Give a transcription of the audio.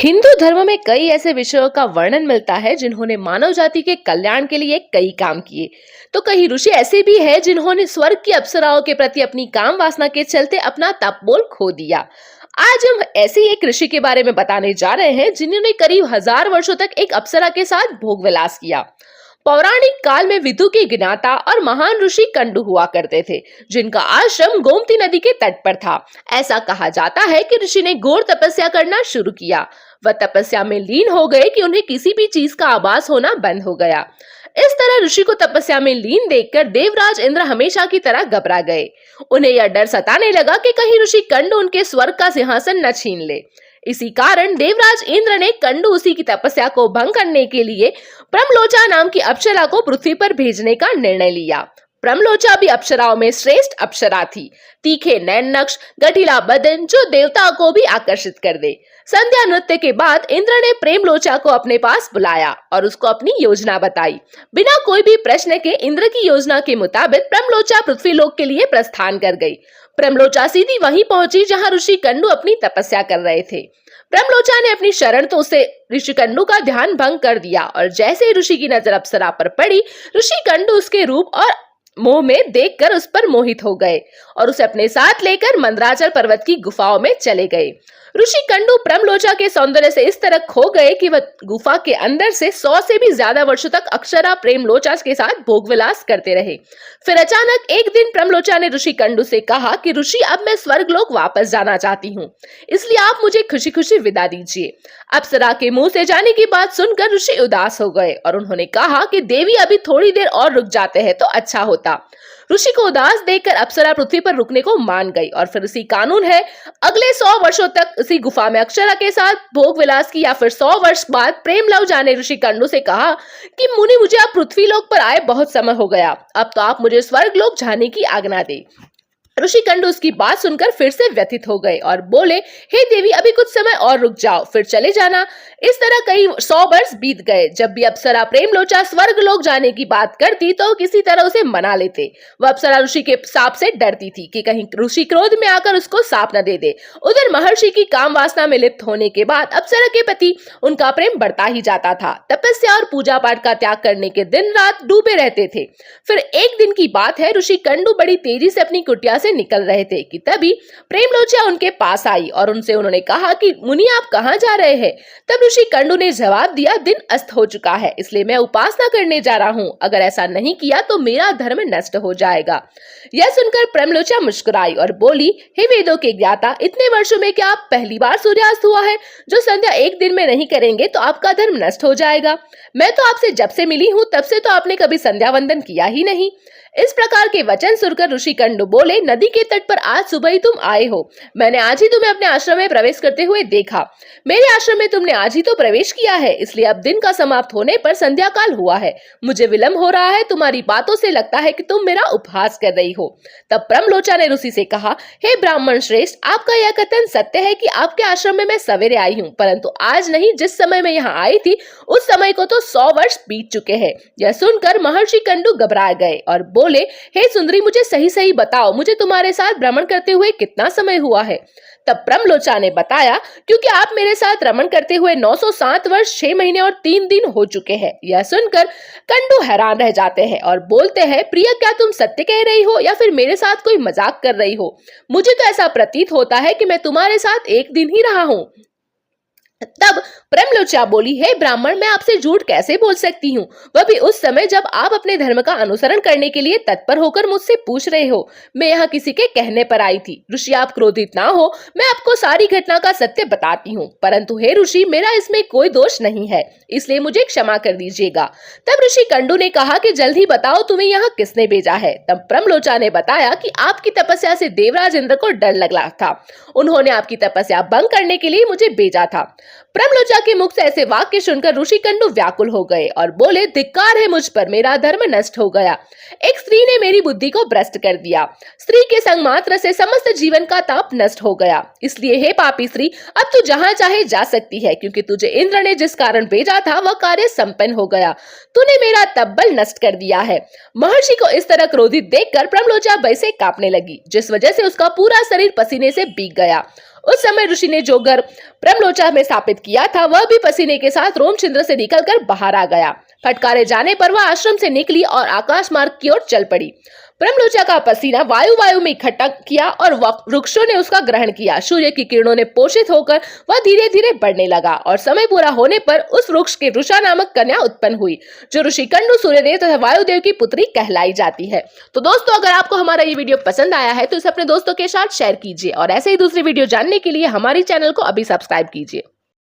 हिंदू धर्म में कई ऐसे विषयों का वर्णन मिलता है जिन्होंने मानव जाति के कल्याण के लिए कई काम किए। तो कई ऋषि ऐसे भी हैं जिन्होंने स्वर्ग की अप्सराओं के प्रति अपनी काम वासना के चलते अपना तपोबल खो दिया। आज हम ऐसे ही एक ऋषि के बारे में बताने जा रहे हैं जिन्होंने करीब 1000 वर्षों तक एक अप्सरा के साथ भोग विलास किया। पौराणिक काल में विदु के ज्ञाता और महान ऋषि कंडु हुआ करते थे, जिनका आश्रम गोमती नदी के तट पर था। ऐसा कहा जाता है कि ऋषि ने घोर तपस्या करना शुरू किया। वह तपस्या में लीन हो गए कि उन्हें किसी भी चीज का आभास होना बंद हो गया। इस तरह ऋषि को तपस्या में लीन देखकर देवराज इंद्र हमेशा की तरह घबरा गए। उन्हें यह डर सताने लगा कि कहीं ऋषि कंडु उनके स्वर्ग का सिंहासन न छीन ले। इसी कारण देवराज इंद्र ने कंडु उसी की तपस्या को भंग करने के लिए प्रमलोचा नाम की अप्सरा को पृथ्वी पर भेजने का निर्णय लिया। प्रमलोचा भी अप्सराओं में श्रेष्ठ अप्सरा थी। तीखे नैन नक्श, गठीला बदन जो देवता को भी आकर्षित कर दे। संध्या नृत्य के बाद इंद्र ने प्रेमलोचा को अपने पास बुलाया और उसको अपनी योजना बताई। बिना कोई भी प्रश्न के इंद्र की योजना के मुताबिक प्रमलोचा पृथ्वीलोक के लिए प्रस्थान कर गई। प्रमलोचा सीधी वहीं पहुंची जहां ऋषि कंडु अपनी तपस्या कर रहे थे। प्रमलोचा ने अपनी शरणों से ऋषि कंडु का ध्यान भंग कर दिया और जैसे ही ऋषि की नजर अप्सरा पर पड़ी, ऋषि कंडु उसके रूप और मोह में देखकर उस पर मोहित हो गए और उसे अपने साथ लेकर मंदराचल पर्वत की गुफाओं में चले गए। ऋषि कंडु प्रमलोचा के सौंदर्य से इस तरह खो गए कि वह गुफा के अंदर से 100 से भी ज्यादा वर्षों तक अक्षरा प्रेमलोचा के साथ भोग विलास करते रहे। फिर अचानक एक दिन प्रमलोचा ने ऋषि कंडु से कहा कि ऋषि, अब मैं स्वर्गलोक वापस जाना चाहती हूँ, इसलिए आप मुझे खुशी खुशी विदा दीजिए। अप्सरा के मुंह से जाने की बात सुनकर ऋषि उदास हो गए और उन्होंने कहा कि देवी, अभी थोड़ी देर और रुक जाते हैं तो अच्छा होता। ऋषि को उदास देखकर अप्सरा पृथ्वी पर रुकने को मान गई और फिर इसी कानून है, अगले 100 वर्षों तक इसी गुफा में अक्षरा के साथ भोग विलास किया। फिर 100 वर्ष बाद प्रेम लव जाने ऋषि कंडु से कहा कि मुनि, मुझे आप पृथ्वी लोक पर आए बहुत समय हो गया, अब तो आप मुझे स्वर्ग लोक जाने की आज्ञा दे। ऋषि कंडु उसकी बात सुनकर फिर से व्यथित हो गए और बोले, हे देवी, अभी कुछ समय और रुक जाओ, फिर चले जाना। इस तरह कई 100 वर्ष बीत गए। जब भी अप्सरा प्रेमलोचा स्वर्ग लोक जाने की बात करती तो किसी तरह उसे मना लेते। वह अप्सरा ऋषि के साप से डरती थी कि कहीं ऋषि क्रोध में आकर उसको साप न दे दे। उधर महर्षि की काम वासना में लिप्त होने के बाद अप्सरा के प्रति उनका प्रेम बढ़ता ही जाता था। तपस्या और पूजा पाठ का त्याग करने के दिन रात डूबे रहते थे। फिर एक दिन की बात है, ऋषि कंडु बड़ी तेजी से अपनी कुटिया से निकल रहे थे कि तभी प्रेमलोचा उनके पास आई और उन्होंने कहा कि मुनि, आप कहां जा रहे हैं? तब ऋषि कंडु ने जवाब दिया, दिन अस्त हो चुका है, इसलिए मैं उपासना करने जा रहा हूं। अगर ऐसा नहीं किया तो मेरा धर्म नष्ट हो जाएगा। यह सुनकर प्रेमलोचा मुस्कुराई और बोली, हे वेदों के ज्ञाता, इतने वर्षों में क्या आप पहली बार सूर्यास्त हुआ है? जो संध्या एक दिन में नहीं करेंगे तो आपका धर्म नष्ट हो जाएगा। मैं तो आपसे जब से मिली हूं तब से तो आपने कभी संध्या वंदन किया ही नहीं। इस प्रकार के वचन सुनकर ऋषि कंडु बोले, नदी के तट पर आज सुबह ही तुम आए हो। मैंने आज ही तुम्हें अपने आश्रम में प्रवेश करते हुए देखा। मेरे आश्रम में तुमने आज ही तो प्रवेश किया है, इसलिए अब दिन का समाप्त होने पर संध्या काल हुआ है। मुझे विलंब हो रहा है। तुम्हारी बातों से लगता है कि तुम मेरा उपहास कर रही हो। तब प्रमलोचा ने ऋषि से कहा, हे ब्राह्मण श्रेष्ठ, आपका यह कथन सत्य है कि आपके आश्रम में मैं सवेरे आई हूँ, परंतु आज नहीं, जिस समय मैं यहाँ आई थी उस समय को तो 100 वर्ष बीत चुके हैं। यह सुनकर महर्षि कंडु घबरा गए और बोले, हे सुंदरी, मुझे सही सही बताओ, मुझे तुम्हारे साथ भ्रमण करते हुए कितना समय हुआ है? तब प्रमलोचा ने बताया, क्योंकि आप मेरे साथ रमण करते हुए 907 वर्ष 6 महीने और 3 दिन हो चुके हैं। यह सुनकर कंडु हैरान रह जाते हैं और बोलते हैं, प्रिय, क्या तुम सत्य कह रही हो या फिर मेरे साथ कोई मजाक कर रही हो? मुझे तो ऐसा प्रतीत होता है कि मैं तुम्हारे साथ एक दिन ही रहा हूँ। तब प्रमलोचा बोली, हे ब्राह्मण, मैं आपसे झूठ कैसे बोल सकती हूँ, वह भी उस समय जब आप अपने धर्म का अनुसरण करने के लिए तत्पर होकर मुझसे पूछ रहे हो। मैं यहाँ किसी के कहने पर आई थी। ऋषि, आप क्रोधित ना हो, मैं आपको सारी घटना का सत्य बताती हूँ, परंतु हे ऋषि, मेरा इसमें कोई दोष नहीं है, इसलिए मुझे क्षमा कर दीजिएगा। तब ऋषि कंडु ने कहा कि जल्दी बताओ, तुम्हें यहाँ किसने भेजा है? तब प्रमलोचा ने बताया कि आपकी तपस्या से देवराज इंद्र को डर लग रहा था, उन्होंने आपकी तपस्या भंग करने के लिए मुझे भेजा था। प्रमलोचा के मुख से ऐसे वाक्य सुनकर ऋषि कंडु व्याकुल हो गए और बोले, धिक्कार है मुझ पर, मेरा धर्म नष्ट हो गया। एक स्त्री ने मेरी बुद्धि को भ्रष्ट कर दिया। स्त्री के संग मात्र से समस्त जीवन का ताप नष्ट हो गया। इसलिए हे पापी स्त्री, अब तू जहां चाहे जा सकती है, क्योंकि तुझे इंद्र ने जिस कारण भेजा था वह कार्य संपन्न हो गया। तूने मेरा तब्बल नष्ट कर दिया है। महर्षि को इस तरह क्रोधित देखकर प्रमलोचा भय से कांपने लगी, जिस वजह से उसका पूरा शरीर पसीने से भीग गया उस समय ऋषि ने जो घर ब्रह्मलोचा में स्थापित किया था वह भी पसीने के साथ रोमचंद्र से निकलकर बाहर आ गया। फटकारे जाने पर वह आश्रम से निकली और आकाश मार्ग की ओर चल पड़ी। ब्रह्मलोचा का पसीना वायु में इकट्ठा किया और वृक्षों ने उसका ग्रहण किया। सूर्य की किरणों ने पोषित होकर वह धीरे धीरे बढ़ने लगा और समय पूरा होने पर उस वृक्ष के रुषा नामक कन्या उत्पन्न हुई, जो ऋषिकंडु, सूर्यदेव तथा वायुदेव की पुत्री कहलाई जाती है। तो दोस्तों, अगर आपको हमारा ये वीडियो पसंद आया है तो इसे अपने दोस्तों के साथ शेयर कीजिए और ऐसे ही दूसरी वीडियो जानने के लिए हमारी चैनल को अभी सब्सक्राइब कीजिए।